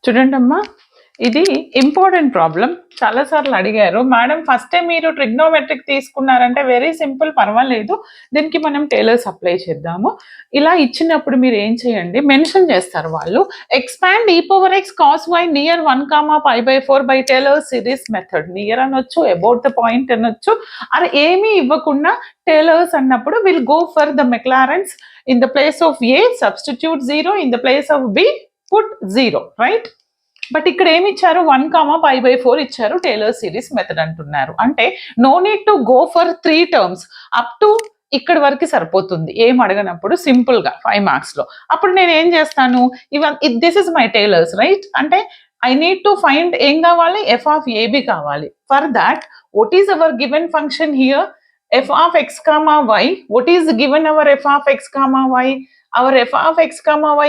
చూడండమ్మా, ఇది important problem. చాలాసార్లు అడిగారు. మేడం ఫస్ట్ టైం మీరు ట్రిగ్నోమెట్రిక్ తీసుకున్నారంటే వెరీ సింపుల్, పర్వాలేదు. దీనికి మనం టేలర్స్ అప్లై చేద్దాము. ఇలా ఇచ్చినప్పుడు మీరు ఏం చేయండి, మెన్షన్ చేస్తారు వాళ్ళు, expand e⁻x cos y near 1, π/4 by Taylor's series method. Near అనొచ్చు, అబౌట్ ద పాయింట్ అనొచ్చు. అది ఏమీ ఇవ్వకుండా టేలర్స్ అన్నప్పుడు will go for the Maclaurin's. In the place of A substitute 0, in the place of B put 0, right? But ఇక్కడ ఏమి ఇచ్చారు, 1, π/4 ఇచ్చారు, టేలర్ సిరీస్ మెథడ్ అంటున్నారు. అంటే no need to go for 3 terms, up to ఇక్కడ వరకు సరిపోతుంది ఏం అడగనప్పుడు, సింపుల్ గా 5 మార్క్స్ లో. అప్పుడు నేను ఏం చేస్తాను, this is my tailors, right? అంటే ఐ నీడ్ టు ఫైండ్ ఏం కావాలి, f ఆఫ్ ab కావాలి. For that what is our given function here, f of x, y. What is given our f of x, y? Our f of x, y